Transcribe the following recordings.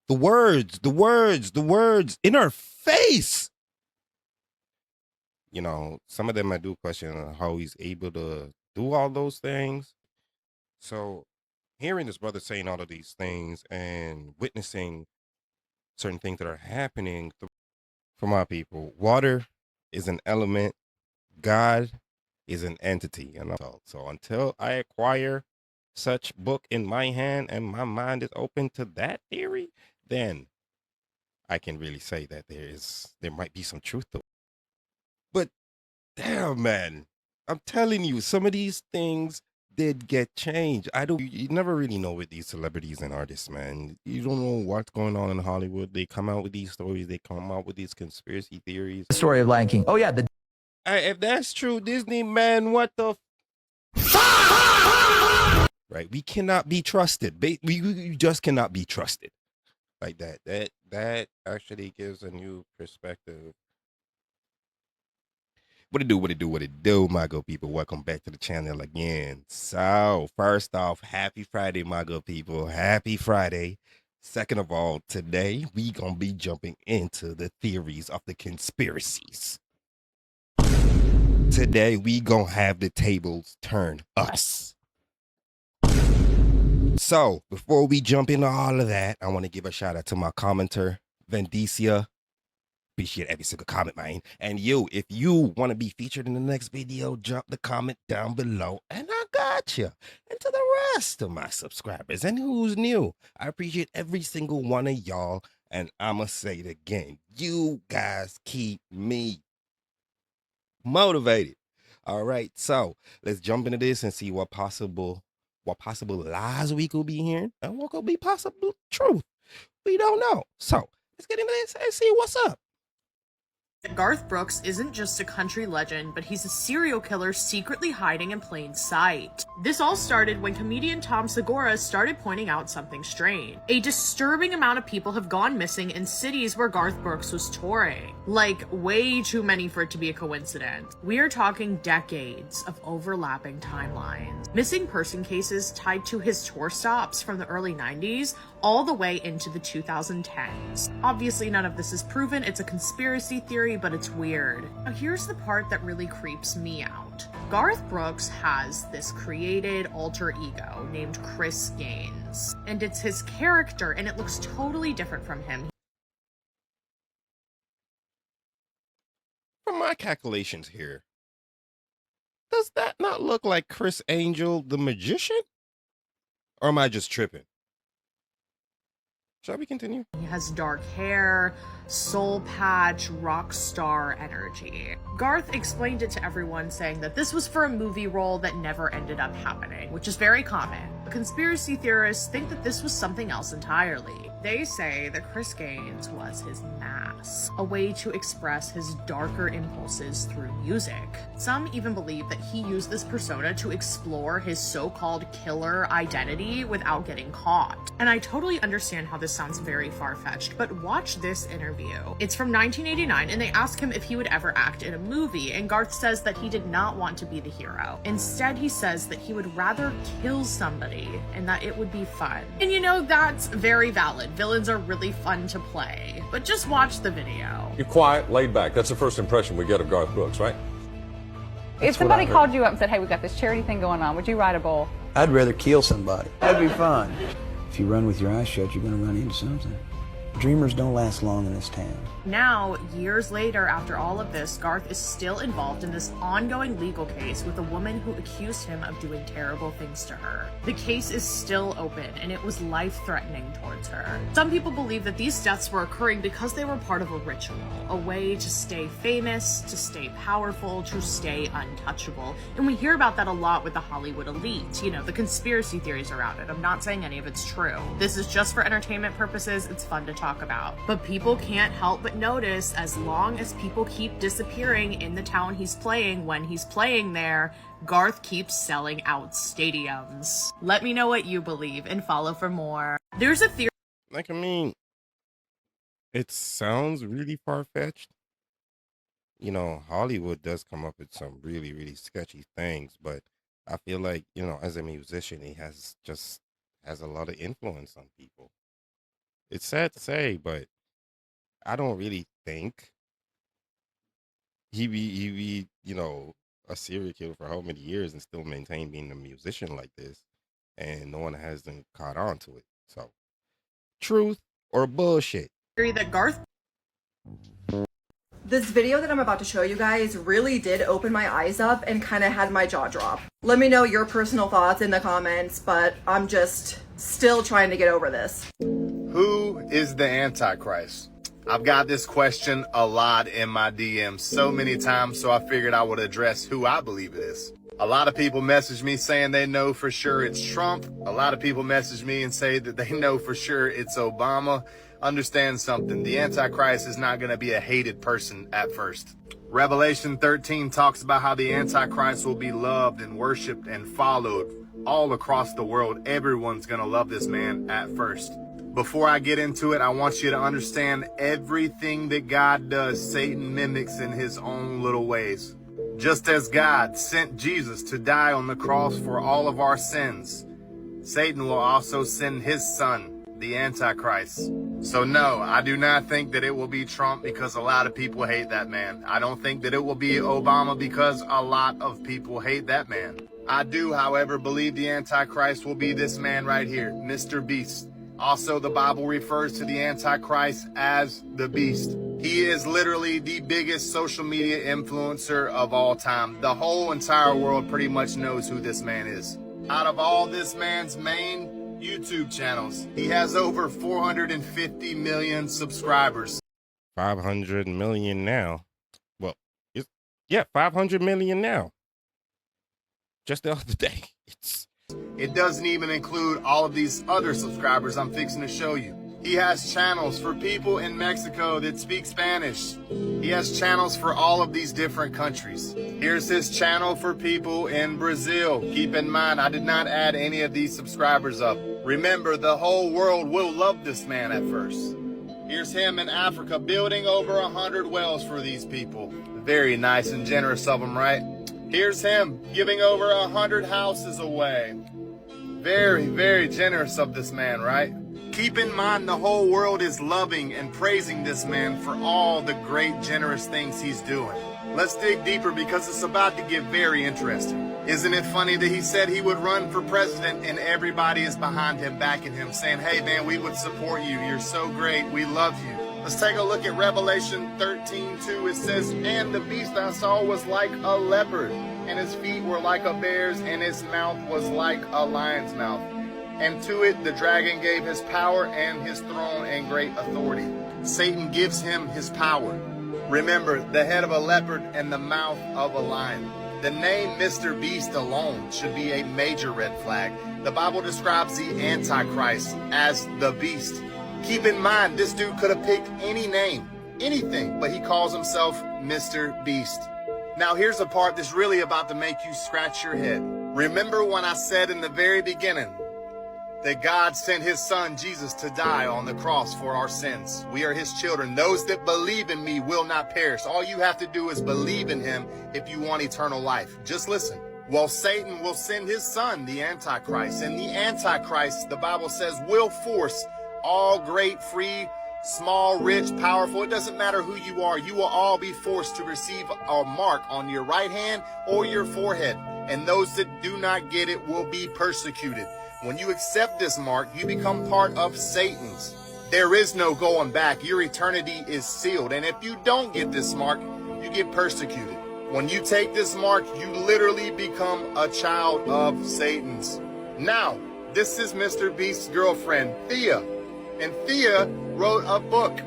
The words in her face. You know, some of them I do question how he's able to do all those things. So hearing this brother saying all of these things and witnessing certain things that are happening for my people, water is an element, God is an entity. And so until I acquire such book in my hand and my mind is open to that theory, then I can really say that there might be some truth to it. But damn, man, I'm telling you, some of these things did get changed. I don't. You never really know with these celebrities and artists, man. You don't know what's going on in Hollywood. They come out with these stories. They come out with these conspiracy theories. The story of Lion King. Oh yeah, If that's true, Disney, man, what the right? We cannot be trusted. We just cannot be trusted like that. That actually gives a new perspective. What it do, my good people? Welcome back to the channel again. So, first off, happy Friday, my good people. Happy Friday. Second of all, today we gonna be jumping into the theories of the conspiracies. Today we gonna have the tables turn us. So, before we jump into all of that, I want to give a shout out to my commenter, Vendicia. Appreciate every single comment, man. And you, if you want to be featured in the next video, drop the comment down below and I got you. And to the rest of my subscribers and who's new, I appreciate every single one of y'all. And I'm going to say it again. You guys keep me motivated. All right. So let's jump into this and see what possible lies we could be hearing and what could be possible truth. We don't know. So let's get into this and see what's up. Garth Brooks isn't just a country legend, but he's a serial killer secretly hiding in plain sight. This all started when comedian Tom Segura started pointing out something strange. A disturbing amount of people have gone missing in cities where Garth Brooks was touring. Like, way too many for it to be a coincidence. We are talking decades of overlapping timelines. Missing person cases tied to his tour stops from the early 90s all the way into the 2010s. Obviously, none of this is proven. It's a conspiracy theory, but it's weird. Now, here's the part that really creeps me out. Garth Brooks has this created alter ego named Chris Gaines, and it's his character, and it looks totally different from him. From my calculations here, does that not look like Chris Angel, the magician? Or am I just tripping? Shall we continue? He has dark hair, soul patch, rock star energy. Garth explained it to everyone, saying that this was for a movie role that never ended up happening, which is very common. Conspiracy theorists think that this was something else entirely. They say that Chris Gaines was his mask, a way to express his darker impulses through music. Some even believe that he used this persona to explore his so-called killer identity without getting caught. And I totally understand how this sounds very far-fetched, but watch this interview. It's from 1989, and they ask him if he would ever act in a movie, and Garth says that he did not want to be the hero. Instead, he says that he would rather kill somebody, and that it would be fun. And you know, that's very valid. Villains are really fun to play, but just watch the video. You're quiet, laid back. That's the first impression we get of Garth Brooks, right? If somebody called you up and said, hey, we've got this charity thing going on, would you ride a bull? I'd rather kill somebody. That'd be fun. If you run with your eyes shut, you're going to run into something. Dreamers don't last long in this town. Now, years later, after all of this, Garth is still involved in this ongoing legal case with a woman who accused him of doing terrible things to her. The case is still open, and it was life-threatening towards her. Some people believe that these deaths were occurring because they were part of a ritual, a way to stay famous, to stay powerful, to stay untouchable. And we hear about that a lot with the Hollywood elite, you know, the conspiracy theories around it. I'm not saying any of it's true. This is just for entertainment purposes. It's fun to talk about. But people can't help but notice, as long as people keep disappearing in the town he's playing when he's playing there, Garth keeps selling out stadiums. Let me know what you believe and follow for more. There's a theory. Like, I mean, it sounds really far-fetched. You know, Hollywood does come up with some really, really sketchy things, but I feel like, you know, as a musician, he has a lot of influence on people. It's sad to say, but I don't really think he be a serial killer for how many years and still maintain being a musician like this, and no one hasn't caught on to it. So, truth or bullshit? Theory that Garth This video that I'm about to show you guys really did open my eyes up and kind of had my jaw drop. Let me know your personal thoughts in the comments, but I'm just still trying to get over this. Who is the Antichrist? I've got this question a lot in my DMs so many times, so I figured I would address who I believe it is. A lot of people message me saying they know for sure it's Trump. A lot of people message me and say that they know for sure it's Obama. Understand something, the Antichrist is not going to be a hated person at first. Revelation 13 talks about how the Antichrist will be loved and worshiped and followed all across the world. Everyone's going to love this man at first. Before I get into it, I want you to understand everything that God does, Satan mimics in his own little ways. Just as God sent Jesus to die on the cross for all of our sins, Satan will also send his son, the Antichrist. So no, I do not think that it will be Trump because a lot of people hate that man. I don't think that it will be Obama because a lot of people hate that man. I do, however, believe the Antichrist will be this man right here, Mr. Beast. Also, the Bible refers to the Antichrist as the Beast. He is literally the biggest social media influencer of all time. The whole entire world pretty much knows who this man is. Out of all this man's main YouTube channels, he has over 450 million subscribers. 500 million now. Well, 500 million now. Just the other day. It doesn't even include all of these other subscribers I'm fixing to show you. He has channels for people in Mexico that speak Spanish. He has channels for all of these different countries. Here's his channel for people in Brazil. Keep in mind, I did not add any of these subscribers up. Remember, the whole world will love this man at first. Here's him in Africa building over 100 wells for these people. Very nice and generous of him, right? Here's him giving over 100 houses away. Very, very generous of this man, right? Keep in mind the whole world is loving and praising this man for all the great, generous things he's doing. Let's dig deeper because it's about to get very interesting. Isn't it funny that he said he would run for president and everybody is behind him, backing him, saying, hey man, we would support you. You're so great. We love you. Let's take a look at Revelation 13:2. It says, and the beast I saw was like a leopard, and his feet were like a bear's, and his mouth was like a lion's mouth. And to it the dragon gave his power and his throne and great authority. Satan gives him his power. Remember, the head of a leopard and the mouth of a lion. The name Mr. Beast alone should be a major red flag. The Bible describes the Antichrist as the beast. Keep in mind, this dude could have picked any name, anything, but he calls himself Mr. Beast. Now here's the part that's really about to make you scratch your head. Remember when I said in the very beginning that God sent his son Jesus to die on the cross for our sins? We are his children. Those that believe in me will not perish. All you have to do is believe in him if you want eternal life. Just listen. Well, Satan will send his son, the Antichrist, and the Antichrist, the Bible says, will force all great, free, small, rich, powerful, it doesn't matter who you are, you will all be forced to receive a mark on your right hand or your forehead. And those that do not get it will be persecuted. When you accept this mark, you become part of Satan's. There is no going back. Your eternity is sealed. And if you don't get this mark, you get persecuted. When you take this mark, you literally become a child of Satan's. Now, this is Mr. Beast's girlfriend, Thea. And Thea wrote a book.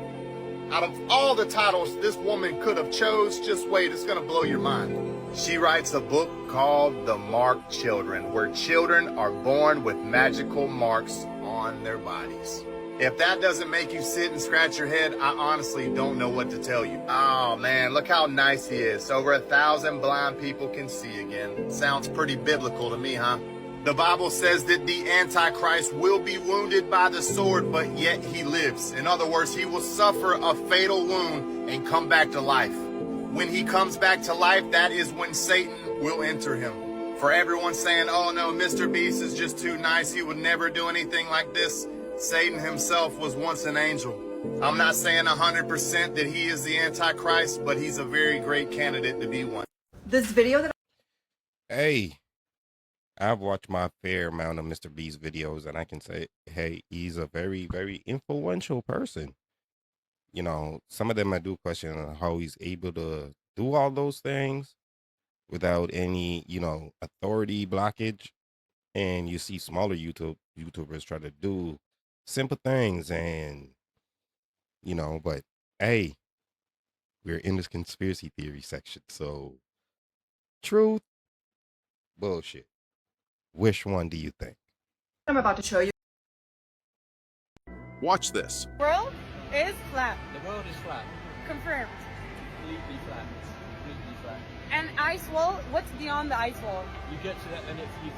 Out of all the titles this woman could have chose, just wait, it's going to blow your mind. She writes a book called The Marked Children, where children are born with magical marks on their bodies. If that doesn't make you sit and scratch your head, I honestly don't know what to tell you. Oh man, look how nice he is. Over 1,000 blind people can see again. Sounds pretty biblical to me, huh? The Bible says that the Antichrist will be wounded by the sword, but yet he lives. In other words, he will suffer a fatal wound and come back to life. When he comes back to life, that is when Satan will enter him. For everyone saying, oh no, Mr. Beast is just too nice, he would never do anything like this, Satan himself was once an angel. I'm not saying 100% that he is the Antichrist, but he's a very great candidate to be one. This video that Hey, I've watched my fair amount of Mr. B's videos, and I can say, hey, he's a very, very influential person. You know, some of them I do question how he's able to do all those things without any, authority blockage. And you see smaller YouTubers try to do simple things, and but hey, we're in this conspiracy theory section, so truth, bullshit. Which one do you think? I'm about to show you Watch this. World is flat. The world is flat. Confirmed. Completely flat. Completely flat. And ice wall, what's beyond the ice wall? You get to that, and if you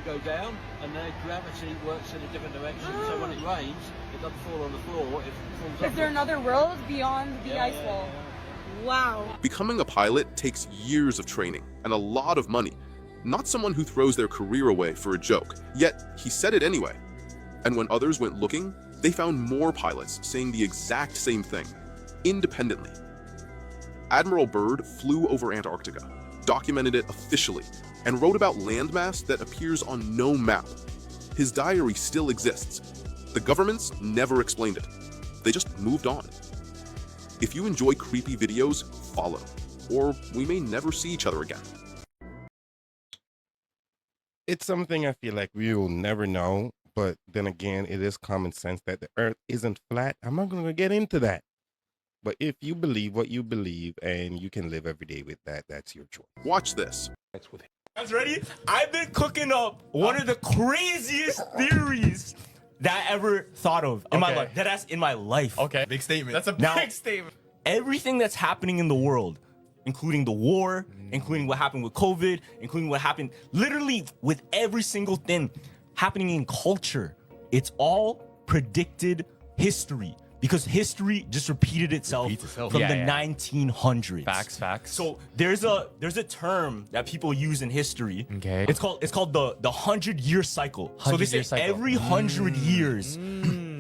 go down, and then gravity works in a different direction. So when it rains, it doesn't fall on the floor. It falls up. Is there another world beyond the ice wall? Wow. Becoming a pilot takes years of training and a lot of money. Not someone who throws their career away for a joke. Yet, he said it anyway. And when others went looking, they found more pilots saying the exact same thing, independently. Admiral Byrd flew over Antarctica, documented it officially, and wrote about landmass that appears on no map. His diary still exists. The governments never explained it. They just moved on. If you enjoy creepy videos, follow, or we may never see each other again. It's something I feel like we will never know, but then again, it is common sense that the earth isn't flat. I'm not going to get into that. But if you believe what you believe and you can live every day with that, that's your choice. Watch this. Guys, ready? I've been cooking up one of the craziest theories that I ever thought of in my life. That's in my life. Okay. Big statement. That's a big statement. Everything that's happening in the world, including the war, including what happened with COVID, including what happened literally with every single thing happening in culture, it's all predicted history. Because history just repeated itself from the 1900s. Facts. So there's a term that people use in history. Okay. It's called the 100-year cycle. So they say every 100 years,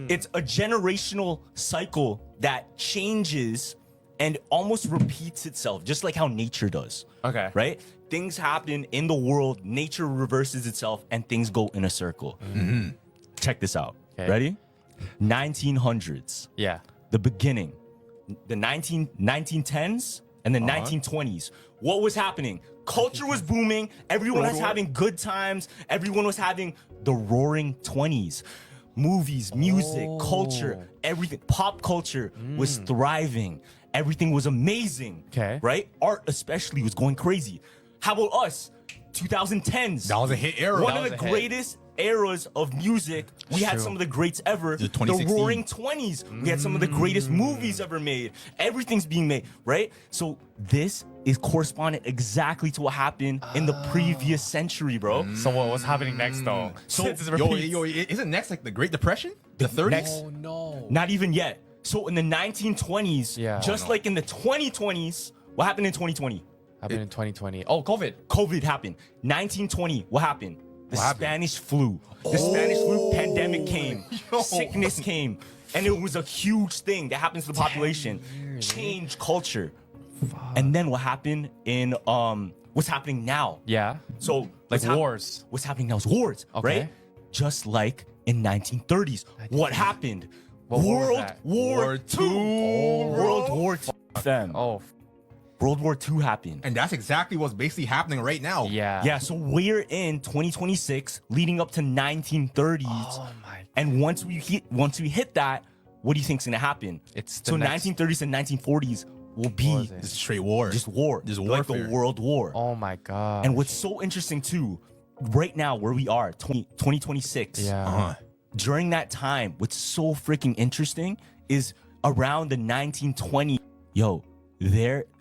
it's a generational cycle that changes and almost repeats itself, just like how nature does. Okay. Right? Things happen in the world, nature reverses itself, and things go in a circle. Check this out. Okay. Ready? 1900s. Yeah. The beginning. The 1910s and the 1920s. What was happening? Culture was booming. Everyone was having good times. Everyone was having the roaring 20s. Movies, music, culture, everything. Pop culture was thriving. Everything was amazing. Okay. Right? Art especially was going crazy. How about us? 2010s. That was a hit era. One of the greatest eras of music. We had some of the greats ever. The roaring 20s. We had some of the greatest movies ever made. Everything's being made, right? So this is correspondent exactly to what happened in the previous century, bro. So what was happening next, though? So isn't next like the Great Depression? The 30s? No. Not even yet. So in the 1920s, just like in the 2020s, what happened in 2020? Happened in 2020. Oh, COVID. COVID happened. 1920, what happened? The Spanish flu. The Spanish flu pandemic came. Sickness came. And it was a huge thing that happens to the population. Changed culture. And then what happened in what's happening now? Yeah. So like wars. What's happening now is wars, right? Just like in 1930s. What happened? World War II. World War II. Oh. World War II happened. And that's exactly what's basically happening right now. Yeah, so we're in 2026, leading up to 1930s. Oh my. And once we hit that, what do you think's gonna happen? It's so 1930s and 1940s will be just straight war. Just war. Just like warfare. the World War. Oh my god. And what's so interesting too, right now where we are, 2026. During that time, what's so freaking interesting is around the 1920s,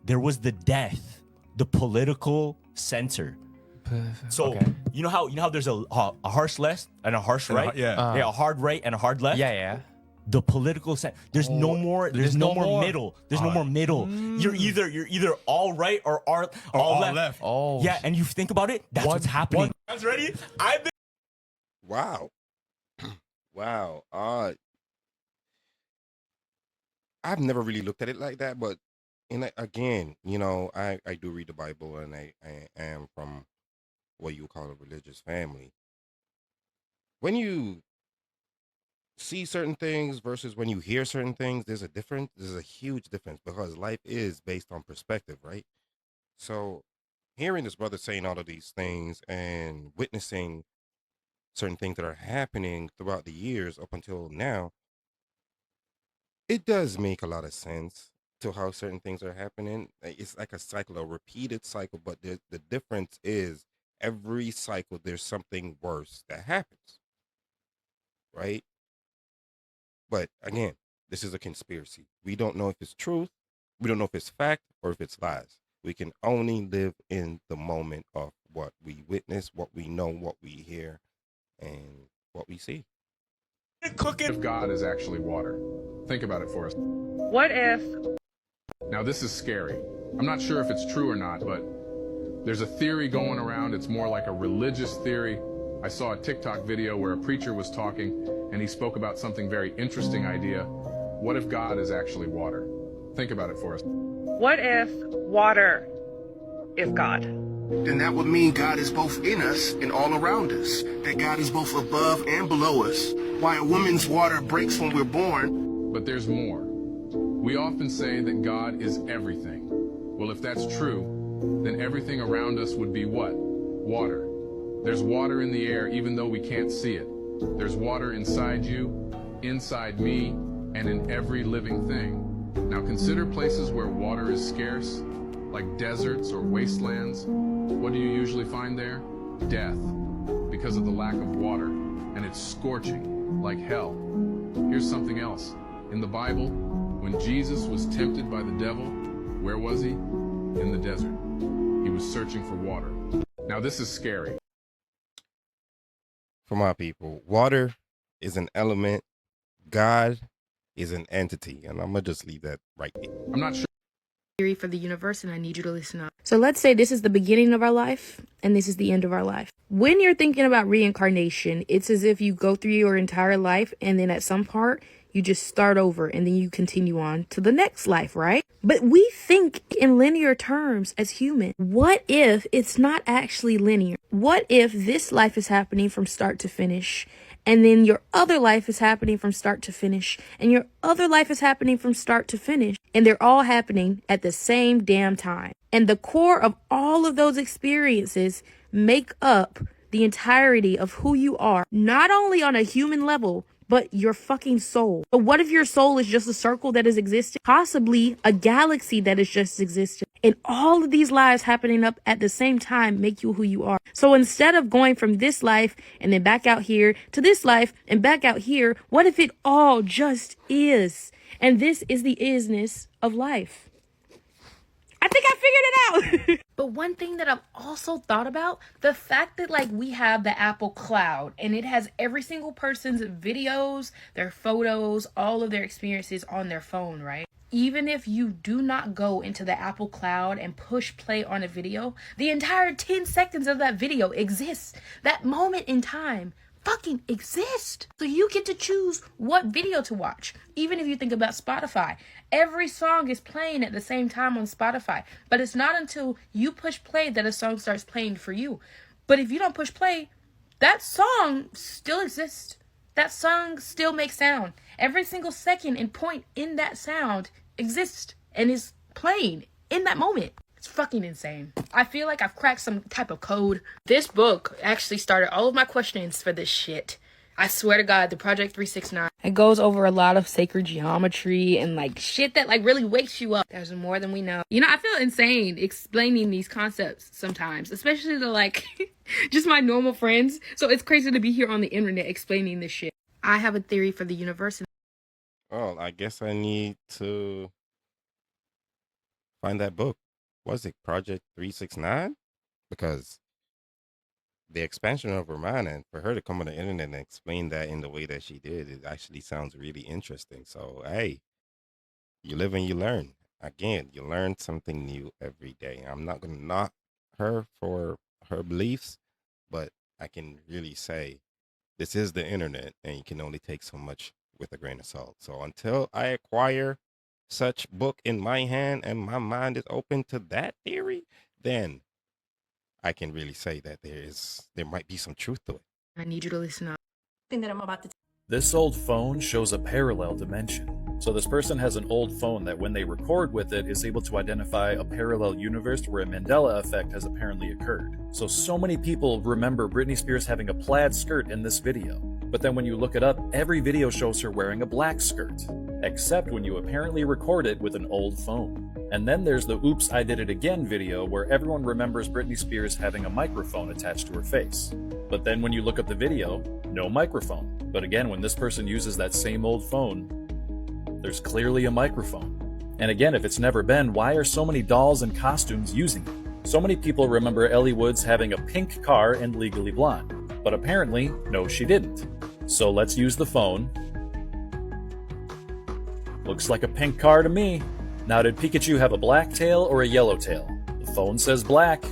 there was the death, the political center. So you know how there's a harsh left and a harsh right? A hard right and a hard left? Yeah. The political center. There's no more middle. There's no more middle. You're either all right or all left. Oh. Yeah, and you think about it, that's what's happening. Guys, ready? Wow. Wow. I've never really looked at it like that, but again, I do read the Bible, and I am from what you call a religious family. When you see certain things versus when you hear certain things, there's a difference. There's a huge difference because life is based on perspective, right? So, hearing this brother saying all of these things and witnessing certain things that are happening throughout the years up until now, it does make a lot of sense to how certain things are happening. It's like a cycle, a repeated cycle, but the difference is every cycle there's something worse that happens, right? But again, this is a conspiracy. We don't know if it's truth, we don't know if it's fact or if it's lies. We can only live in the moment of what we witness, what we know, what we hear, and what we see. If God is actually water. Think about it for us. What if? Now, this is scary. I'm not sure if it's true or not, but there's a theory going around. It's more like a religious theory. I saw a TikTok video where a preacher was talking, and he spoke about something very interesting idea. What if God is actually water? Think about it for us. What if water is God? Then that would mean God is both in us and all around us. That God is both above and below us. Why a woman's water breaks when we're born. But there's more. We often say that God is everything. Well, if that's true, then everything around us would be what? Water. There's water in the air even though we can't see it. There's water inside you, inside me, and in every living thing. Now consider places where water is scarce, like deserts or wastelands. What do you usually find there? Death, because of the lack of water, and it's scorching, like hell. Here's something else. In the Bible, when Jesus was tempted by the devil, where was he? In the desert. He was searching for water. Now this is scary. For my people, water is an element, God is an entity, and I'm gonna just leave that right there. I'm not sure. Theory for the universe, and I need you to listen up. So let's say this is the beginning of our life and this is the end of our life. When you're thinking about reincarnation, it's as if you go through your entire life and then at some part you just start over and then you continue on to the next life, right? But we think in linear terms as human. What if it's not actually linear? What if this life is happening from start to finish, and then your other life is happening from start to finish, and your other life is happening from start to finish, and they're all happening at the same damn time? And the core of all of those experiences make up the entirety of who you are, not only on a human level, but your fucking soul. But what if your soul is just a circle that has existed? Possibly a galaxy that has just existed. And all of these lives happening up at the same time make you who you are. So instead of going from this life and then back out here to this life and back out here, what if it all just is? And this is the isness of life. I think I figured it out. But one thing that I've also thought about, the fact that like we have the Apple Cloud and it has every single person's videos, their photos, all of their experiences on their phone, right? Even if you do not go into the Apple Cloud and push play on a video, the entire 10 seconds of that video exists. That moment in time fucking exist. So you get to choose what video to watch. Even if you think about Spotify, every song is playing at the same time on Spotify, but it's not until you push play that a song starts playing for you. But if you don't push play, that song still exists. That song still makes sound. Every single second and point in that sound exists and is playing in that moment. It's fucking insane. I feel like I've cracked some type of code. This book actually started all of my questions for this shit. I swear to God, the Project 369. It goes over a lot of sacred geometry and like shit that like really wakes you up. There's more than we know. You know, I feel insane explaining these concepts sometimes, especially to like just my normal friends. So it's crazy to be here on the internet explaining this shit. I have a theory for the universe. Well, I guess I need to find that book. Was it Project 369? Because the expansion of her mind, and for her to come on the internet and explain that in the way that she did, it actually sounds really interesting. So, hey, you live and you learn. Again, you learn something new every day. I'm not going to knock her for her beliefs, but I can really say this is the internet, and you can only take so much with a grain of salt. So until I acquire such book in my hand and my mind is open to that theory, then I can really say that there might be some truth to it. I need you to listen up. Thing that I'm about to This old phone shows a parallel dimension. So this person has an old phone that when they record with it is able to identify a parallel universe where a Mandela effect has apparently occurred. So many people remember Britney Spears having a plaid skirt in this video. But then when you look it up, every video shows her wearing a black skirt. Except when you apparently record it with an old phone. And then there's the Oops, I Did It Again video where everyone remembers Britney Spears having a microphone attached to her face. But then when you look up the video, no microphone. But again, when this person uses that same old phone, there's clearly a microphone. And again, if it's never been, why are so many dolls and costumes using it? So many people remember Ellie Woods having a pink car in Legally Blonde. But apparently, no, she didn't. So let's use the phone. Looks like a pink car to me. Now, did Pikachu have a black tail or a yellow tail? The phone says black,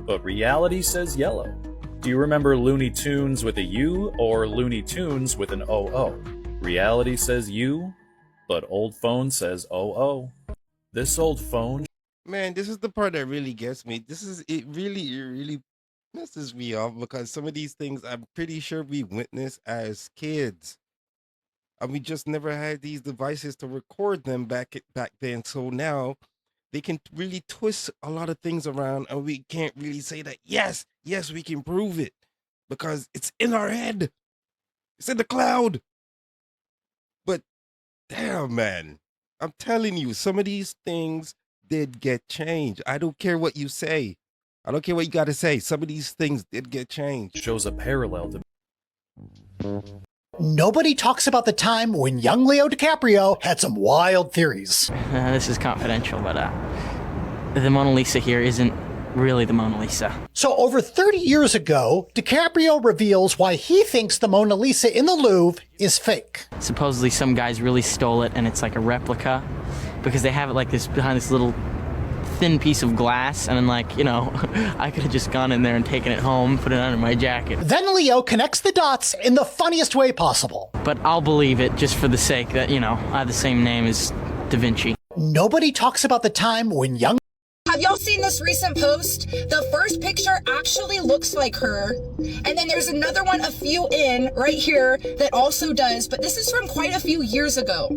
but reality says yellow. Do you remember Looney Tunes with a U or Looney Tunes with an OO? Reality says U, but old phone says OO. This old phone... Man, this is the part that really gets me. It really messes me off because some of these things I'm pretty sure we witnessed as kids. And we just never had these devices to record them back then. So now they can really twist a lot of things around and we can't really say that, yes, we can prove it because it's in our head. It's in the cloud. But damn, man, I'm telling you, some of these things did get changed. I don't care what you say. I don't care what you got to say. Some of these things did get changed. Shows a parallel to... Nobody talks about the time when young Leo DiCaprio had some wild theories. This is confidential, but the Mona Lisa here isn't really the Mona Lisa. So over 30 years ago, DiCaprio reveals why he thinks the Mona Lisa in the Louvre is fake. Supposedly some guys really stole it and it's like a replica because they have it like this behind this little thin piece of glass, and I'm like, you know, I could have just gone in there and taken it home, put it under my jacket. Then Leo connects the dots in the funniest way possible. But I'll believe it just for the sake that, you know, I have the same name as Da Vinci. Nobody talks about the time when young... Have y'all seen this recent post? The first picture actually looks like her. And then there's another one a few in right here that also does, but this is from quite a few years ago.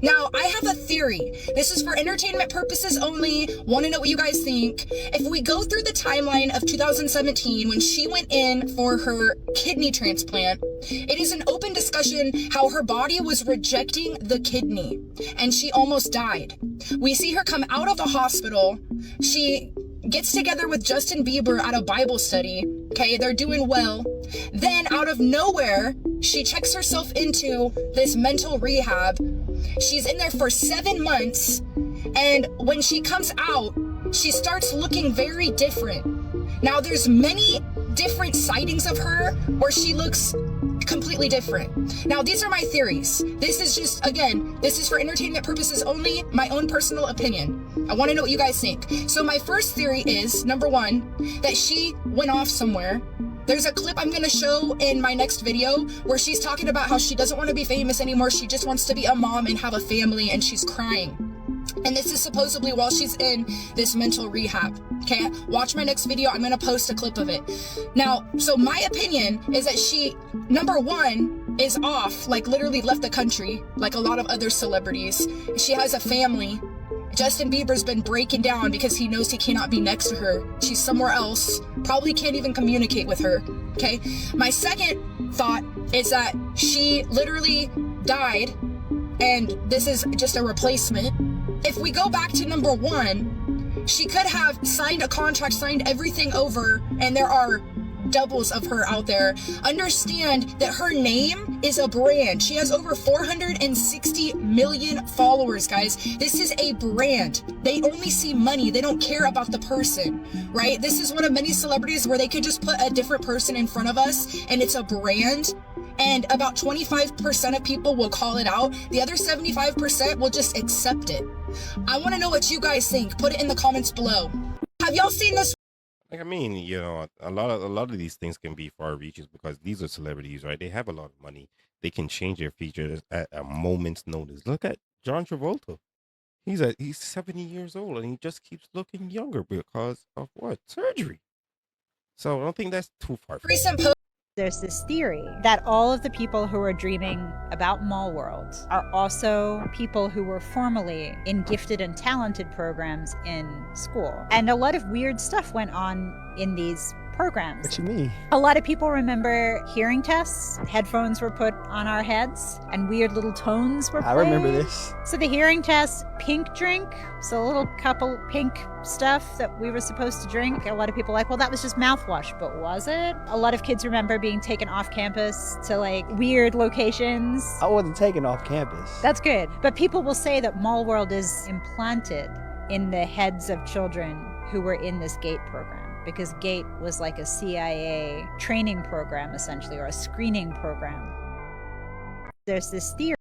Now, I have a theory. This is for entertainment purposes only. Want to know what you guys think. If we go through the timeline of 2017 when she went in for her kidney transplant, it is an open discussion how her body was rejecting the kidney and she almost died. We see her come out of the hospital. She gets together with Justin Bieber at a Bible study. Okay, they're doing well. Then out of nowhere, she checks herself into this mental rehab. She's in there for 7 months. And when she comes out, she starts looking very different. Now there's many different sightings of her where she looks completely different. Now these are my theories. This is just, again, this is for entertainment purposes only, my own personal opinion. I want to know what you guys think. So my first theory is, number one, that she went off somewhere. There's a clip I'm going to show in my next video where she's talking about how she doesn't want to be famous anymore. She just wants to be a mom and have a family, and she's crying. And this is supposedly while she's in this mental rehab. Okay, watch my next video. I'm going to post a clip of it. Now, so my opinion is that she, number one, is off, like literally left the country, like a lot of other celebrities. She has a family. Justin Bieber's been breaking down because he knows he cannot be next to her. She's somewhere else, probably can't even communicate with her, okay? My second thought is that she literally died and this is just a replacement. If we go back to number one, she could have signed a contract, signed everything over, and there are doubles of her out there. Understand that her name is a brand. She has over 460 million followers, guys. This is a brand. They only see money. They don't care about the person, right? This is one of many celebrities where they could just put a different person in front of us and it's a brand. And about 25% of people will call it out. The other 75% will just accept it. I want to know what you guys think. Put it in the comments below. Have y'all seen this? Like I mean, a lot of these things can be far reaches because these are celebrities, right? They have a lot of money. They can change their features at a moment's notice. Look at John Travolta. He's 70 years old and he just keeps looking younger because of what? Surgery. So I don't think that's too far. There's this theory that all of the people who are dreaming about mall worlds are also people who were formerly in gifted and talented programs in school. And a lot of weird stuff went on in these programs. What you mean? A lot of people remember hearing tests. Headphones were put on our heads and weird little tones were played. I remember this. So the hearing test, pink drink, so a little couple pink stuff that we were supposed to drink. A lot of people were like, well, that was just mouthwash, but was it? A lot of kids remember being taken off campus to like weird locations. I wasn't taken off campus. That's good. But people will say that Mall World is implanted in the heads of children who were in this GATE program. Because GATE was like a CIA training program, essentially, or a screening program. There's this theory.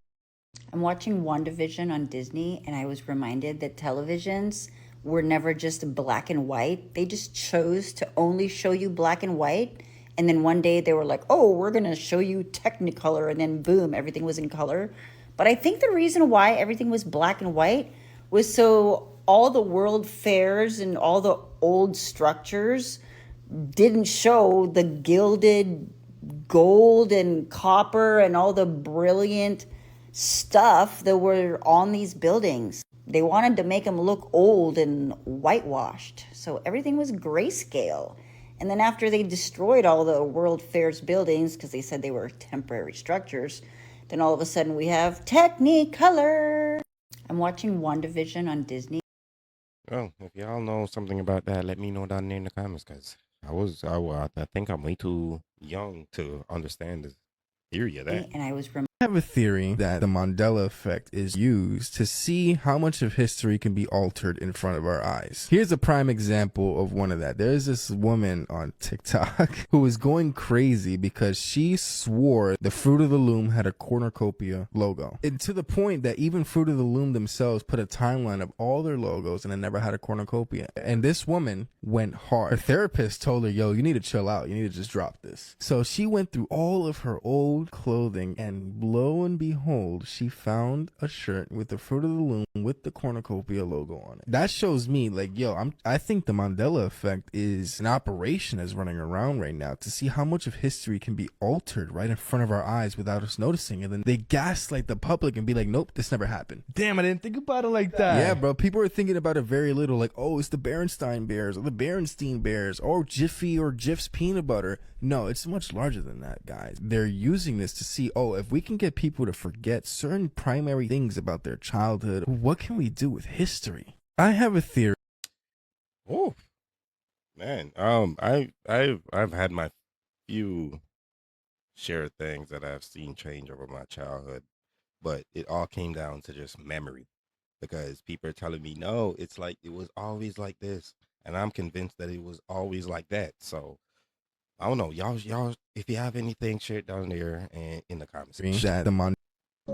I'm watching WandaVision on Disney, and I was reminded that televisions were never just black and white. They just chose to only show you black and white. And then one day they were like, oh, we're going to show you Technicolor. And then boom, everything was in color. But I think the reason why everything was black and white was so all the world fairs and all the old structures didn't show the gilded gold and copper and all the brilliant stuff that were on these buildings. They wanted to make them look old and whitewashed. So everything was grayscale. And then after they destroyed all the World Fair's buildings, because they said they were temporary structures, then all of a sudden we have Technicolor. I'm watching WandaVision on Disney. Well, if y'all know something about that, let me know down there in the comments, because I think I'm way too young to understand the theory of that. And I have a theory that the Mandela effect is used to see how much of history can be altered in front of our eyes. Here's a prime example of one of that. There's this woman on TikTok who was going crazy because she swore the Fruit of the Loom had a cornucopia logo. And to the point that even Fruit of the Loom themselves put a timeline of all their logos and it never had a cornucopia. And this woman went hard. Her therapist told her, yo, you need to chill out. You need to just drop this. So she went through all of her old clothing, and lo and behold, she found a shirt with the Fruit of the Loom with the cornucopia logo on it. That shows me, like, yo, I think the Mandela effect is an operation that's running around right now to see how much of history can be altered right in front of our eyes without us noticing. And then they gaslight the public and be like, nope, this never happened. Damn, I didn't think about it like that. Yeah, bro. People are thinking about it very little. Like, oh, it's the Berenstain Bears or the Berenstein Bears or Jiffy or Jif's peanut butter. No, it's much larger than that, guys. They're using this to see, oh, if we can get people to forget certain primary things about their childhood, what can we do with history? I have a theory. Oh, man. I've had my few shared things that I've seen change over my childhood, but it all came down to just memory, because people are telling me, no, it's like it was always like this, and I'm convinced that it was always like that. So I don't know, y'all, if you have anything, share it down there and in the comments.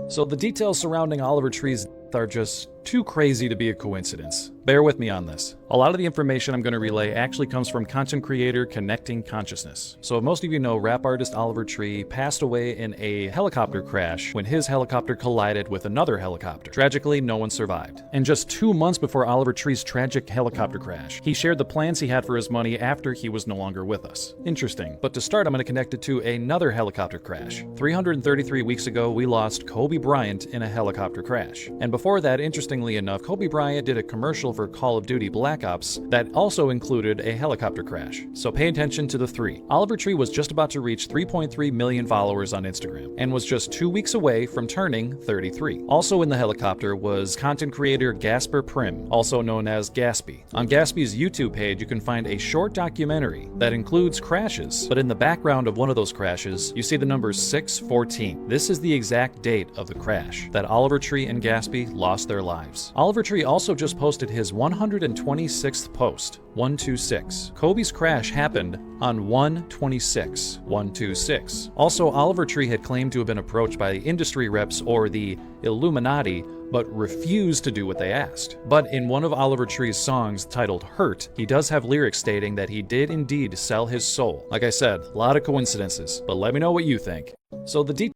So the details surrounding Oliver Tree's death are just too crazy to be a coincidence. Bear with me on this. A lot of the information I'm going to relay actually comes from content creator Connecting Consciousness. So most of you know rap artist Oliver Tree passed away in a helicopter crash when his helicopter collided with another helicopter. Tragically, no one survived. And just 2 months before Oliver Tree's tragic helicopter crash, he shared the plans he had for his money after he was no longer with us. Interesting. But to start, I'm going to connect it to another helicopter crash. 333 weeks ago, we lost Kobe Bryant in a helicopter crash. And before that, interestingly enough, Kobe Bryant did a commercial for Call of Duty Black Ops that also included a helicopter crash. So pay attention to the three. Oliver Tree was just about to reach 3.3 million followers on Instagram and was just 2 weeks away from turning 33. Also in the helicopter was content creator Gasper Prim, also known as Gaspy. On Gaspy's YouTube page, you can find a short documentary that includes crashes, but in the background of one of those crashes, you see the number 614. This is the exact date of the crash that Oliver Tree and Gaspy lost their lives. Oliver Tree also just posted his 126th post, 126. Kobe's crash happened on 126, 126. Also, Oliver Tree had claimed to have been approached by industry reps or the Illuminati but refused to do what they asked. But in one of Oliver Tree's songs titled Hurt, he does have lyrics stating that he did indeed sell his soul. Like I said, a lot of coincidences, but let me know what you think. So the deep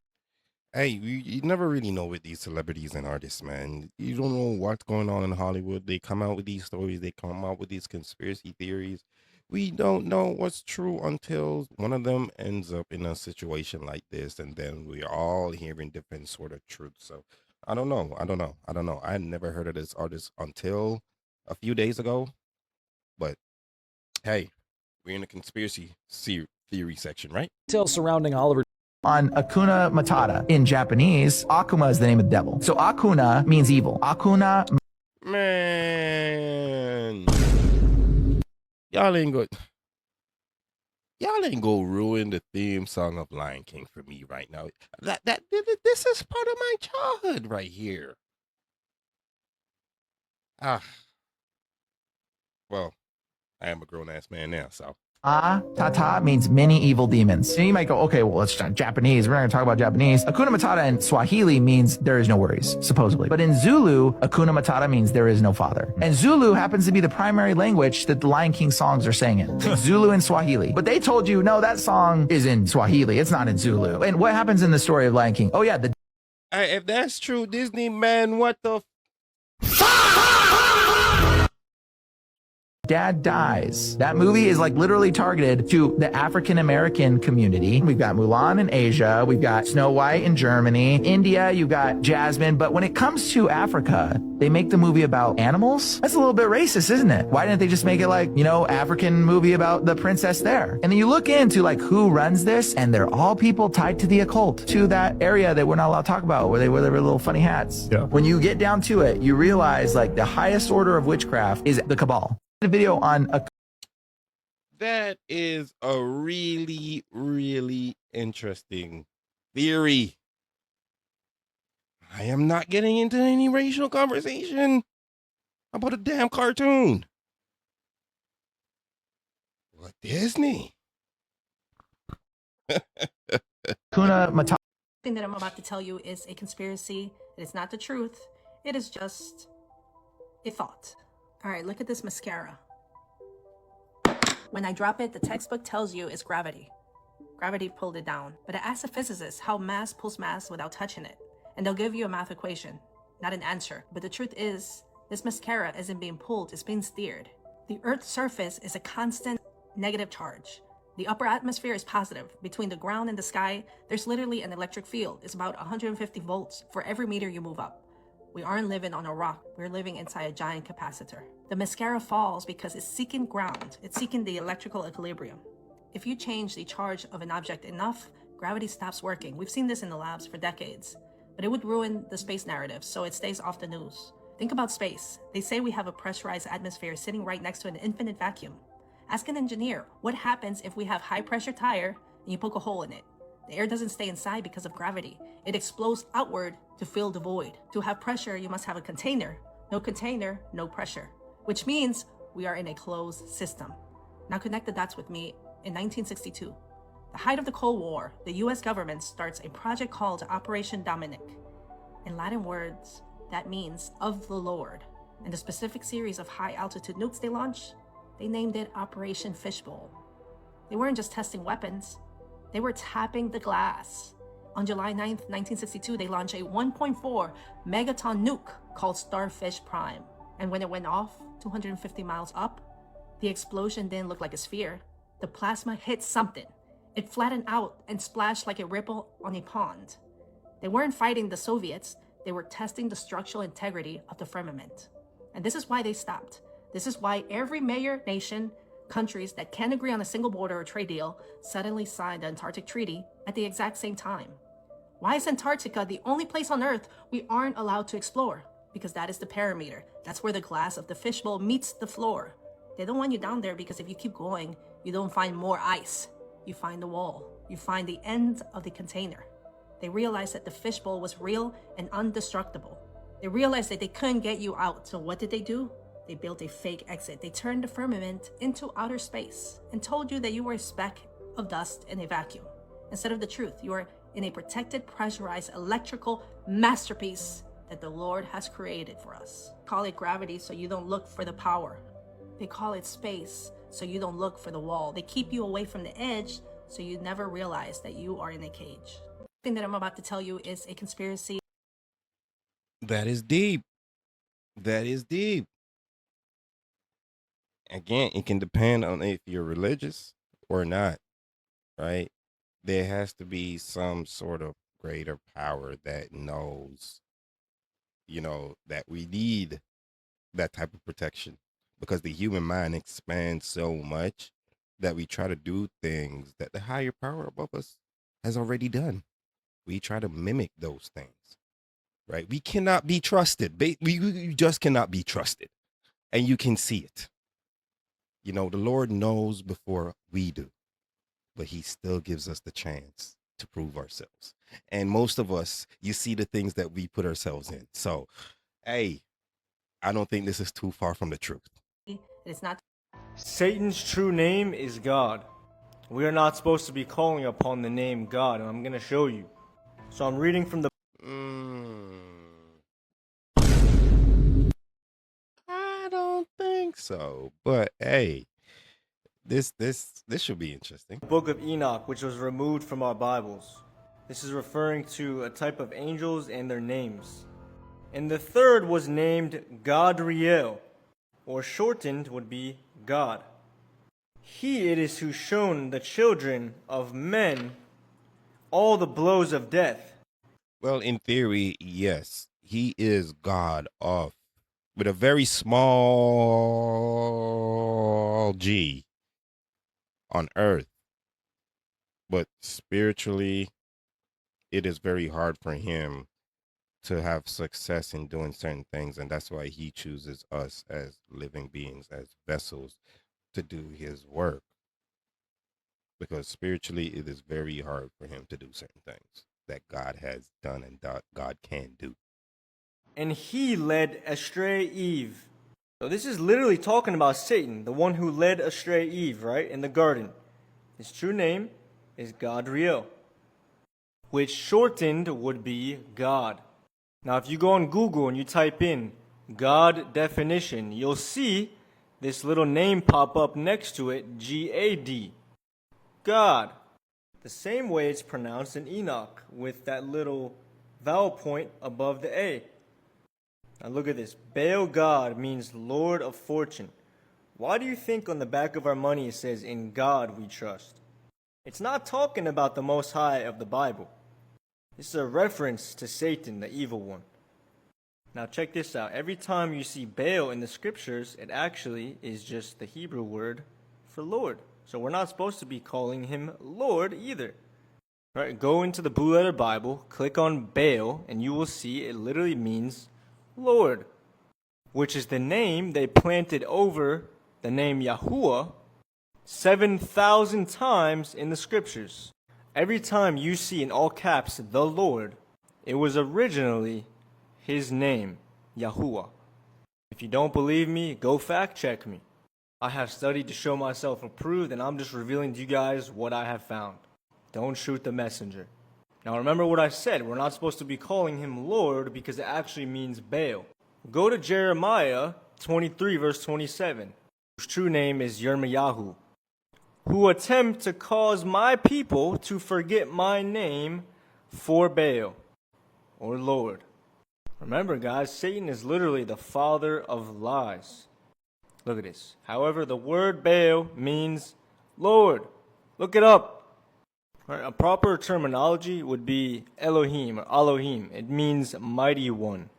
Hey, you never really know with these celebrities and artists, man. You don't know what's going on in Hollywood. They come out with these stories, they come out with these conspiracy theories. We don't know what's true until one of them ends up in a situation like this, and then we're all hearing different sort of truths. So I don't know. I had never heard of this artist until a few days ago. But hey, we're in the conspiracy theory section, right? details surrounding Oliver on Akuna Matata. In Japanese, Akuma is the name of the devil. So Akuna means evil. Akuna. Man, y'all ain't go ruin the theme song of Lion King for me right now. This is part of my childhood right here. Well, I am a grown ass man now, so. Tata means many evil demons. And you might go, okay, well, it's Japanese. We're not going to talk about Japanese. Akuna Matata in Swahili means there is no worries, supposedly. But in Zulu, Akuna Matata means there is no father. And Zulu happens to be the primary language that the Lion King songs are sang in. It's Zulu and Swahili. But they told you, no, that song is in Swahili. It's not in Zulu. And what happens in the story of Lion King? Oh, yeah. Hey, if that's true, Disney, man, what the dad dies. That movie is like literally targeted to the African American community. We've got Mulan in Asia, we've got Snow White in Germany, India, you've got Jasmine. But when it comes to Africa, they make the movie about animals. That's a little bit racist, isn't it? Why didn't they just make it like, you know, African movie about the princess there? And then you look into like who runs this, and they're all people tied to the occult, to that area that we're not allowed to talk about, where they wear their little funny hats. Yeah. When you get down to it, you realize like the highest order of witchcraft is the cabal. A video on that is a really, really interesting theory. I am not getting into any racial conversation about a damn cartoon. What Disney? Kuna Matata. Thing that I'm about to tell you is a conspiracy. It is not the truth. It is just a thought. All right, look at this mascara. When I drop it, the textbook tells you it's gravity. Gravity pulled it down. But I asked a physicist how mass pulls mass without touching it. And they'll give you a math equation, not an answer. But the truth is, this mascara isn't being pulled, it's being steered. The Earth's surface is a constant negative charge. The upper atmosphere is positive. Between the ground and the sky, there's literally an electric field. It's about 150 volts for every meter you move up. We aren't living on a rock, we're living inside a giant capacitor. The mascara falls because it's seeking ground, it's seeking the electrical equilibrium. If you change the charge of an object enough, gravity stops working. We've seen this in the labs for decades, but it would ruin the space narrative, so it stays off the news. Think about space. They say we have a pressurized atmosphere sitting right next to an infinite vacuum. Ask an engineer, what happens if we have high pressure tire and you poke a hole in it? The air doesn't stay inside because of gravity. It explodes outward to fill the void. To have pressure, you must have a container. No container, no pressure. Which means we are in a closed system. Now connect the dots with me. In 1962, the height of the Cold War, the US government starts a project called Operation Dominic. In Latin words, that means of the Lord. And the specific series of high altitude nukes they launched, they named it Operation Fishbowl. They weren't just testing weapons, they were tapping the glass. On July 9th, 1962, they launched a 1.4 megaton nuke called Starfish Prime. And when it went off 250 miles up, the explosion didn't look like a sphere. The plasma hit something. It flattened out and splashed like a ripple on a pond. They weren't fighting the Soviets, they were testing the structural integrity of the firmament. And this is why they stopped. This is why every major nation, countries that can't agree on a single border or trade deal, suddenly signed the Antarctic Treaty at the exact same time. Why is Antarctica the only place on Earth we aren't allowed to explore? Because that is the parameter. That's where the glass of the fishbowl meets the floor. They don't want you down there because if you keep going, you don't find more ice. You find the wall. You find the end of the container. They realized that the fishbowl was real and indestructible. They realized that they couldn't get you out. So what did they do? They built a fake exit. They turned the firmament into outer space and told you that you were a speck of dust in a vacuum. Instead of the truth, you are in a protected, pressurized, electrical masterpiece that the Lord has created for us. Call it gravity so you don't look for the power. They call it space so you don't look for the wall. They keep you away from the edge so you never realize that you are in a cage. The thing that I'm about to tell you is a conspiracy. That is deep. That is deep. Again, it can depend on if you're religious or not, right? There has to be some sort of greater power that knows, that we need that type of protection because the human mind expands so much that we try to do things that the higher power above us has already done. We try to mimic those things, right? We cannot be trusted. We just cannot be trusted. And you can see it. The Lord knows before we do, but he still gives us the chance to prove ourselves. And most of us, you see the things that we put ourselves in. So, hey, I don't think this is too far from the truth. It's not. Satan's true name is God. We are not supposed to be calling upon the name God, and I'm going to show you. So I'm reading from the... I don't think so. But hey, this should be interesting. Book of Enoch, which was removed from our Bibles. This is referring to a type of angels and their names. And the third was named Gadriel, or shortened would be God. He it is who shown the children of men all the blows of death. Well, in theory, yes, he is God of, with a very small g on earth. But spiritually, it is very hard for him to have success in doing certain things. And that's why he chooses us as living beings, as vessels to do his work. Because spiritually, it is very hard for him to do certain things that God has done and that God can do. And he led astray Eve. So this is literally talking about Satan, the one who led astray Eve, right, in the garden. His true name is Gadriel, which shortened would be God. Now, if you go on Google and you type in God definition, you'll see this little name pop up next to it, G-A-D. God. The same way it's pronounced in Enoch, with that little vowel point above the A. Now look at this. Baal God means Lord of Fortune. Why do you think on the back of our money it says, "In God we trust"? It's not talking about the Most High of the Bible. This is a reference to Satan, the evil one. Now check this out. Every time you see Baal in the scriptures, it actually is just the Hebrew word for Lord. So we're not supposed to be calling him Lord either. Right? Go into the Blue Letter Bible, click on Baal, and you will see it literally means Lord, which is the name they planted over the name Yahuwah 7,000 times in the scriptures. Every time you see in all caps the Lord, it was originally his name, Yahuwah. If you don't believe me, go fact check me. I have studied to show myself approved, and I'm just revealing to you guys what I have found. Don't shoot the messenger. Now remember what I said, we're not supposed to be calling him Lord because it actually means Baal. Go to Jeremiah 23 verse 27, whose true name is Yirmiyahu, who attempt to cause my people to forget my name for Baal, or Lord. Remember guys, Satan is literally the father of lies. Look at this. However, the word Baal means Lord. Look it up. Right, a proper terminology would be Elohim or Elohim. It means mighty one.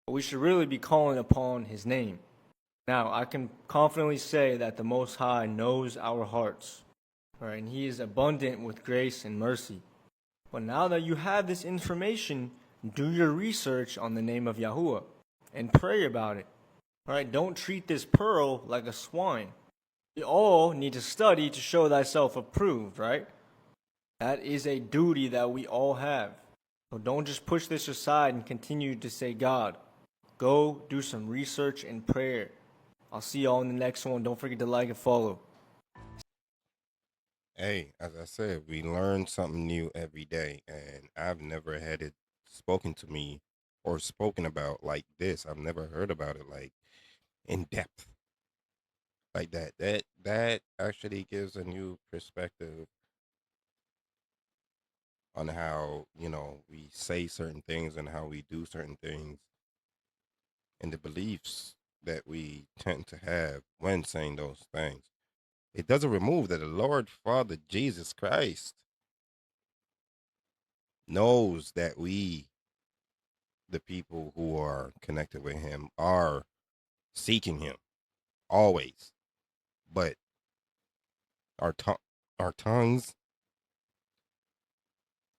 But we should really be calling upon his name. Now, I can confidently say that the Most High knows our hearts. Right, and he is abundant with grace and mercy. But now that you have this information, do your research on the name of Yahuwah and pray about it. Alright, don't treat this pearl like a swine. We all need to study to show thyself approved, right? That is a duty that we all have. So don't just push this aside and continue to say God. Go do some research and prayer. I'll see y'all in the next one. Don't forget to like and follow. Hey, as I said, we learn something new every day, and I've never had it spoken to me or spoken about like this. I've never heard about it like in depth like that. That actually gives a new perspective on how, you know, we say certain things and how we do certain things and the beliefs that we tend to have when saying those things. It doesn't remove that the Lord Father Jesus Christ knows that we, the people who are connected with him, are seeking him always. But our our tongues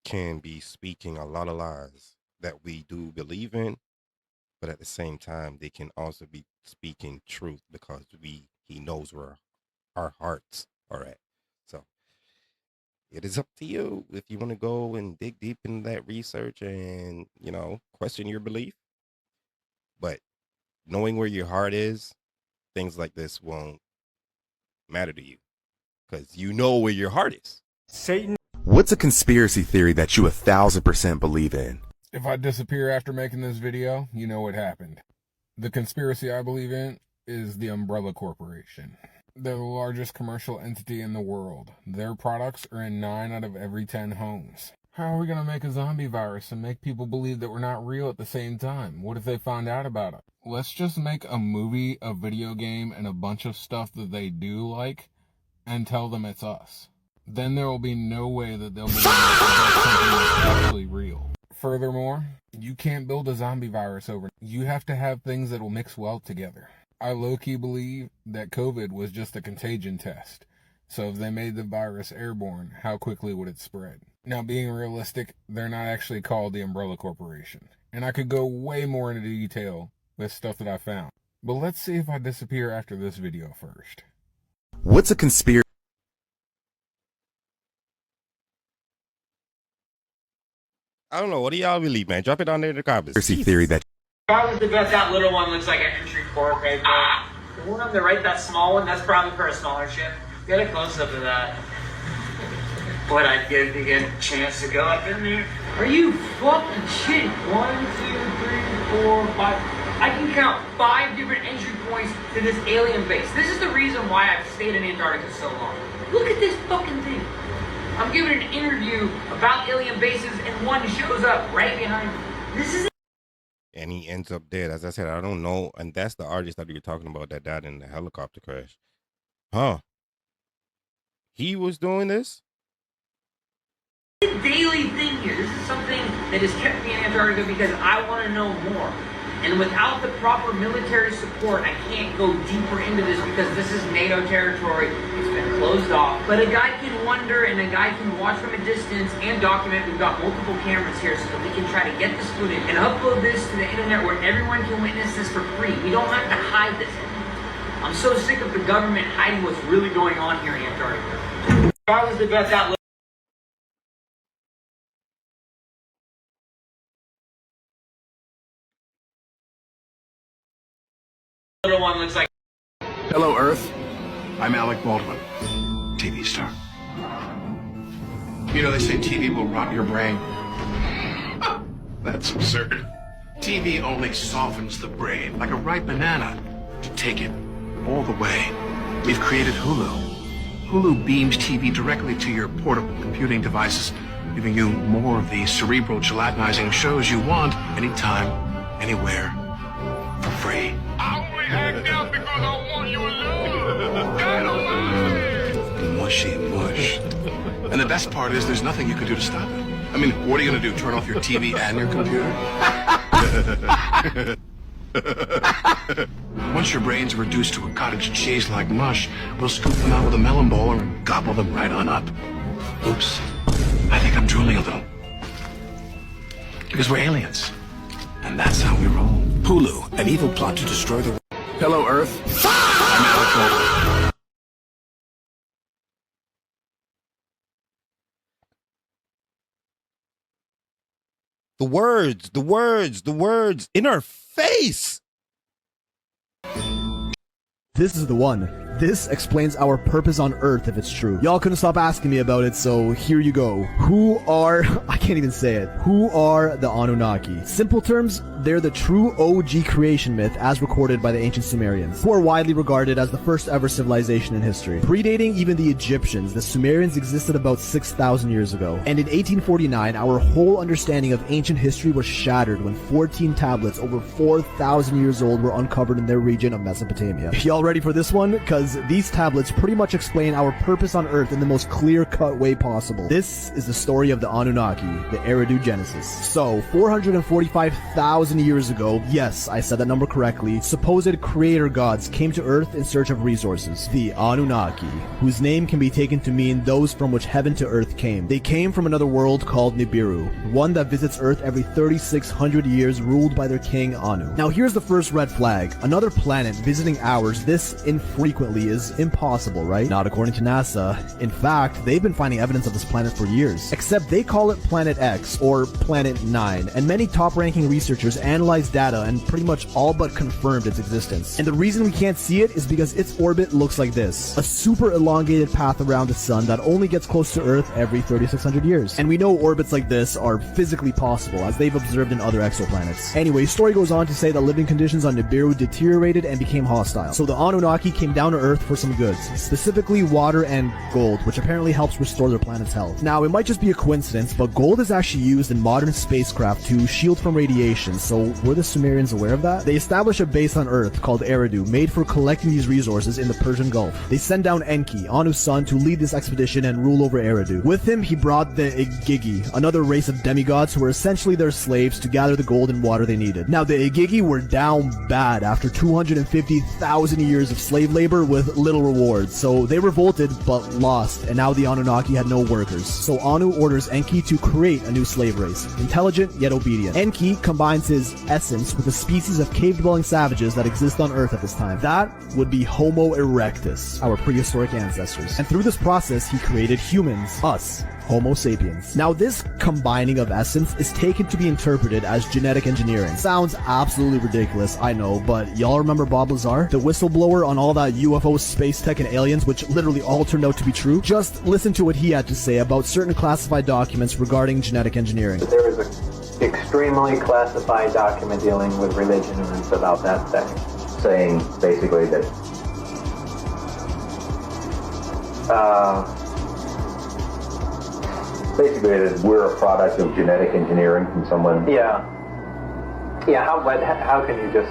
can be speaking a lot of lies that we do believe in, but at the same time they can also be speaking truth because he knows where our hearts are at. So it is up to you if you want to go and dig deep into that research and, you know, question your belief. But knowing where your heart is, things like this won't matter to you because you know where your heart is. Satan. What's a conspiracy theory that you 1,000% believe in? If I disappear after making this video, you know what happened. The conspiracy I believe in is the Umbrella Corporation. They're the largest commercial entity in the world. Their products are in 9 out of every 10 homes. How are we going to make a zombie virus and make people believe that we're not real at the same time? What if they find out about it? Let's just make a movie, a video game, and a bunch of stuff that they do like, and tell them it's us. Then there will be no way that they'll believe that something that's actually real. Furthermore, you can't build a zombie virus over. You have to have things that will mix well together. I low-key believe that COVID was just a contagion test. So if they made the virus airborne, how quickly would it spread? Now, being realistic, they're not actually called the Umbrella Corporation. And I could go way more into detail with stuff that I found. But let's see if I disappear after this video first. What's a conspiracy? I don't know. What do y'all believe, man? Drop it down there in the comments. Conspiracy theory that Probably bet that little one looks like an entry port right there. The one on the right, that small one, that's probably for a smaller ship. Get a close up of that. What I'd give to get a chance to go up in there. Are you fucking shitting? 1, 2, 3, 4, 5. I can count 5 different entry points to this alien base. This is the reason why I've stayed in Antarctica so long. Look at this fucking thing. I'm giving an interview about alien bases and one shows up right behind me. This is and he ends up dead. As I said, I don't know. And that's the artist that you're talking about that died in the helicopter crash. Huh? He was doing this? a daily thing here. This is something that has kept me in Antarctica because I want to know more. And without the proper military support, I can't go deeper into this because this is NATO territory. It's been closed off. But a guy can wonder and a guy can watch from a distance and document. We've got multiple cameras here so that we can try to get this footage and upload this to the internet where everyone can witness this for free. We don't have to hide this anymore. I'm so sick of the government hiding what's really going on here in Antarctica. If I was the best outlet. Little one looks like. Hello, Earth. I'm Alec Baldwin, TV star. You know, they say TV will rot your brain. That's absurd. TV only softens the brain like a ripe banana to take it all the way. We've created Hulu. Hulu beams TV directly to your portable computing devices, giving you more of the cerebral gelatinizing shows you want anytime, anywhere, for free. Act out because I want your love. Mushy mush. And the best part is there's nothing you can do to stop it. I mean, what are you going to do, turn off your TV and your computer? Once your brains are reduced to a cottage cheese like mush, we'll scoop them out with a melon bowler and gobble them right on up. Oops. I think I'm drooling a little. Because we're aliens. And that's how we roll. Hulu, an evil plot to destroy the world. Hello, Earth. I'm Alec Baldwin. The words in our face. This is the one. This explains our purpose on Earth if it's true. Y'all couldn't stop asking me about it, so here you go. Who are... I can't even say it. Who are the Anunnaki? Simple terms, they're the true OG creation myth as recorded by the ancient Sumerians, who are widely regarded as the first ever civilization in history. Predating even the Egyptians, the Sumerians existed about 6,000 years ago. And in 1849, our whole understanding of ancient history was shattered when 14 tablets over 4,000 years old were uncovered in their region of Mesopotamia. Y'all ready for this one? Because these tablets pretty much explain our purpose on Earth in the most clear-cut way possible. This is the story of the Anunnaki, the Eridu Genesis. So, 445,000 years ago, yes, I said that number correctly, supposed creator gods came to Earth in search of resources. The Anunnaki, whose name can be taken to mean those from which heaven to Earth came. They came from another world called Nibiru, one that visits Earth every 3,600 years, ruled by their king Anu. Now here's the first red flag. Another planet visiting ours this infrequently is impossible, right? Not according to NASA. In fact, they've been finding evidence of this planet for years. Except they call it Planet X, or Planet 9, and many top-ranking researchers analyzed data and pretty much all but confirmed its existence. And the reason we can't see it is because its orbit looks like this. A super elongated path around the sun that only gets close to Earth every 3,600 years. And we know orbits like this are physically possible, as they've observed in other exoplanets. Anyway, story goes on to say that living conditions on Nibiru deteriorated and became hostile. So the Anunnaki came down to Earth for some goods, specifically water and gold, which apparently helps restore their planet's health. Now, it might just be a coincidence, but gold is actually used in modern spacecraft to shield from radiation, so were the Sumerians aware of that? They established a base on Earth called Eridu, made for collecting these resources in the Persian Gulf. They send down Enki, Anu's son, to lead this expedition and rule over Eridu. With him, he brought the Igigi, another race of demigods who were essentially their slaves to gather the gold and water they needed. Now, the Igigi were down bad after 250,000 years of slave labor with little rewards, so they revolted but lost, and now the Anunnaki had no workers. So Anu orders Enki to create a new slave race, intelligent yet obedient. Enki combines his essence with a species of cave-dwelling savages that exist on Earth at this time. That would be Homo erectus, our prehistoric ancestors. And through this process, he created humans, us, Homo sapiens. Now, this combining of essence is taken to be interpreted as genetic engineering. Sounds absolutely ridiculous, I know, but y'all remember Bob Lazar? The whistleblower on all that UFO, space tech, and aliens, which literally all turned out to be true? Just listen to what he had to say about certain classified documents regarding genetic engineering. There is an extremely classified document dealing with religion, and it's about that thing, saying basically that we're a product of genetic engineering from someone. Yeah. How can you just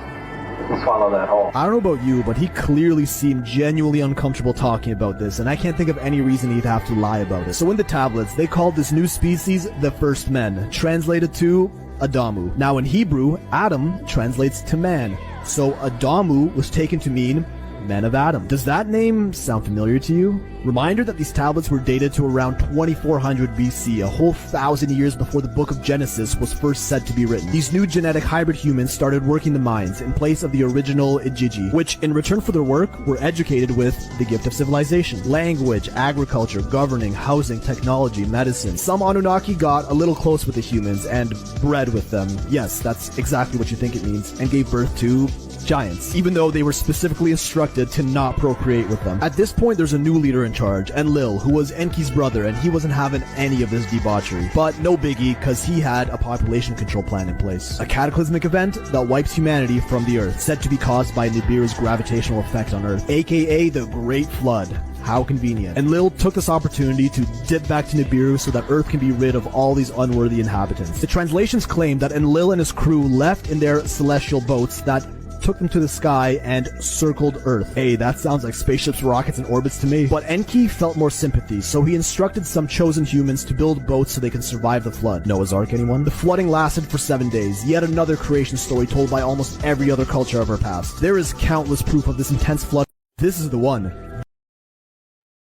swallow that whole? I don't know about you, but he clearly seemed genuinely uncomfortable talking about this, and I can't think of any reason he'd have to lie about it. So in the tablets, they called this new species the first men, translated to Adamu. Now in Hebrew, Adam translates to man, so Adamu was taken to mean men of Adam. Does that name sound familiar to you? Reminder that these tablets were dated to around 2400 BC, a whole 1,000 years before the book of Genesis was first said to be written. These new genetic hybrid humans started working the mines in place of the original Igigi, which in return for their work were educated with the gift of civilization. Language, agriculture, governing, housing, technology, medicine. Some Anunnaki got a little close with the humans and bred with them. Yes, that's exactly what you think it means, and gave birth to giants, even though they were specifically instructed to not procreate with them. At this point, there's a new leader in charge, Enlil, who was Enki's brother, and he wasn't having any of this debauchery. But no biggie, because he had a population control plan in place. A cataclysmic event that wipes humanity from the Earth, said to be caused by Nibiru's gravitational effect on Earth, aka the Great Flood. How convenient. Enlil took this opportunity to dip back to Nibiru so that Earth can be rid of all these unworthy inhabitants. The translations claim that Enlil and his crew left in their celestial boats that took them to the sky and circled Earth. Hey, that sounds like spaceships, rockets, and orbits to me. But Enki felt more sympathy, so he instructed some chosen humans to build boats so they can survive the flood. Noah's Ark, anyone? The flooding lasted for 7 days, yet another creation story told by almost every other culture of our past. There is countless proof of this intense flood. This is the one.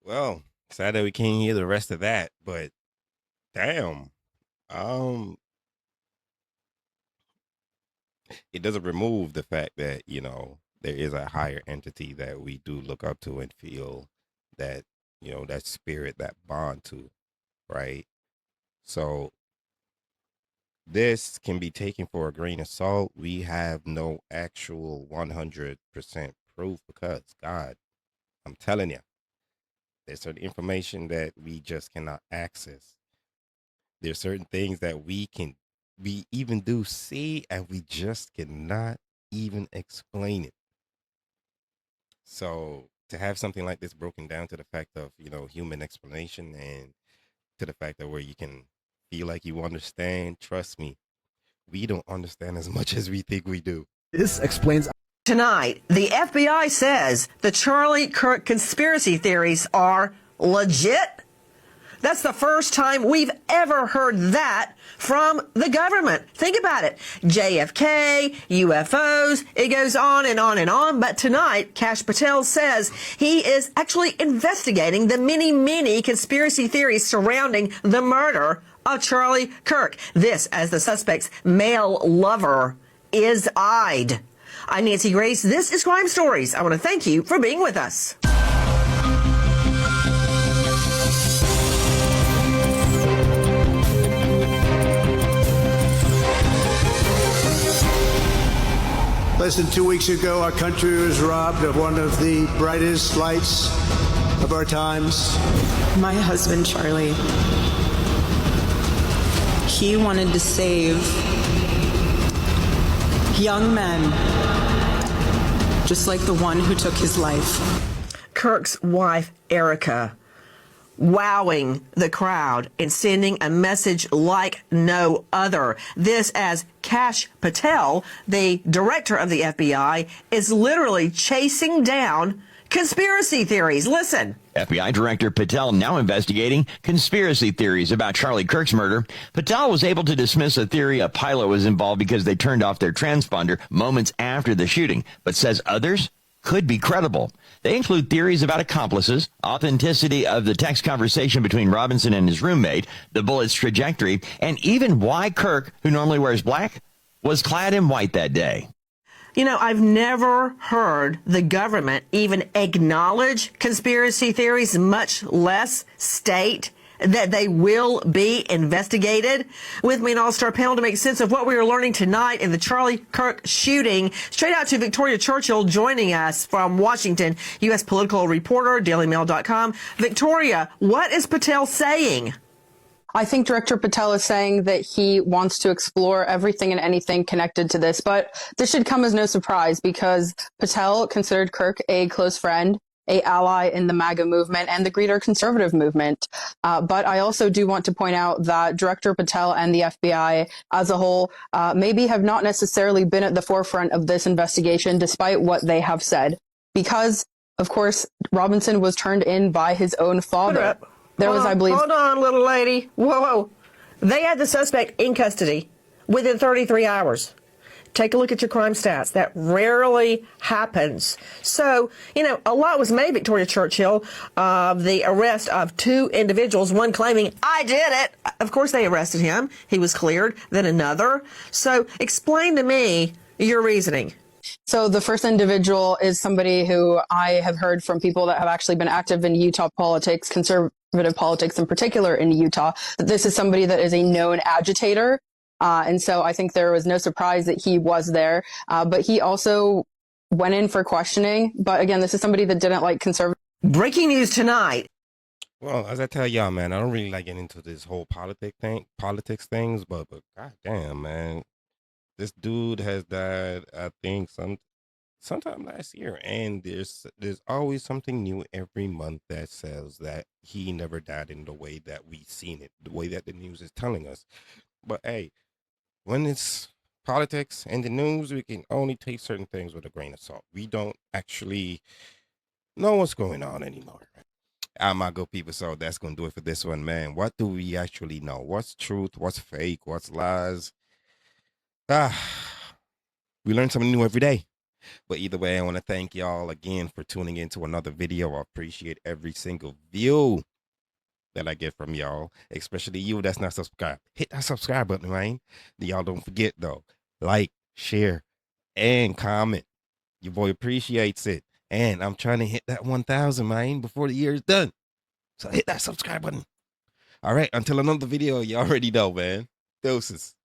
Well, sad that we can't hear the rest of that, but damn. It doesn't remove the fact that, you know, there is a higher entity that we do look up to and feel that, you know, that spirit, that bond to, right? So this can be taken for a grain of salt. We have no actual 100% proof because God I'm telling you, there's certain information that we just cannot access. There's certain things that we even do see, and we just cannot even explain it. So to have something like this broken down to the fact of, human explanation, and to the fact that where you can feel like you understand, trust me, we don't understand as much as we think we do. This explains. Tonight, the FBI says the Charlie Kirk conspiracy theories are legit. That's the first time we've ever heard that from the government. Think about it. JFK, UFOs, it goes on and on and on. But tonight, Kash Patel says he is actually investigating the many, many conspiracy theories surrounding the murder of Charlie Kirk. This as the suspect's male lover is eyed. I'm Nancy Grace. This is Crime Stories. I want to thank you for being with us. Less than 2 weeks ago, our country was robbed of one of the brightest lights of our times. My husband, Charlie, he wanted to save young men, just like the one who took his life. Kirk's wife, Erica, wowing the crowd and sending a message like no other. This as Kash Patel, the director of the FBI, is literally chasing down conspiracy theories. Listen. FBI Director Patel now investigating conspiracy theories about Charlie Kirk's murder. Patel was able to dismiss a theory a pilot was involved because they turned off their transponder moments after the shooting, but says others could be credible. They include theories about accomplices, authenticity of the text conversation between Robinson and his roommate, the bullet's trajectory, and even why Kirk, who normally wears black, was clad in white that day. You know, I've never heard the government even acknowledge conspiracy theories, much less state that they will be investigated. With me, an all-star panel to make sense of what we are learning tonight in the Charlie Kirk shooting. Straight out to Victoria Churchill joining us from Washington, U.S. political reporter, dailymail.com. Victoria, what is Patel saying? I think Director Patel is saying that he wants to explore everything and anything connected to this, but this should come as no surprise because Patel considered Kirk a close friend, a ally in the MAGA movement and the greater conservative movement. But I also do want to point out that Director Patel and the FBI as a whole maybe have not necessarily been at the forefront of this investigation, despite what they have said, because, of course, Robinson was turned in by his own father. Hold on, little lady. Whoa. They had the suspect in custody within 33 hours. Take a look at your crime stats. That rarely happens. So, a lot was made, Victoria Churchill, of the arrest of two individuals, one claiming, I did it. Of course they arrested him. He was cleared. Then another. So explain to me your reasoning. So the first individual is somebody who I have heard from people that have actually been active in Utah politics, conservative politics in particular in Utah, that this is somebody that is a known agitator. And so I think there was no surprise that he was there. But he also went in for questioning. But again, this is somebody that didn't like conservative. Breaking news tonight. Well, as I tell y'all, man, I don't really like getting into this whole politics things, but goddamn, man, this dude has died, I think, sometime last year, and there's always something new every month that says that he never died in the way that we've seen it, the way that the news is telling us. But hey, when it's politics and the news, we can only take certain things with a grain of salt. We don't actually know what's going on anymore. My good people, so that's going to do it for this one, man. What do we actually know? What's truth? What's fake? What's lies? We learn something new every day. But either way, I want to thank y'all again for tuning in to another video. I appreciate every single view that I get from y'all, especially you that's not subscribed. Hit that subscribe button, man. Y'all don't forget, though. Like, share, and comment. Your boy appreciates it. And I'm trying to hit that 1,000, man, before the year is done. So hit that subscribe button. All right, until another video, you already know, man. Doses.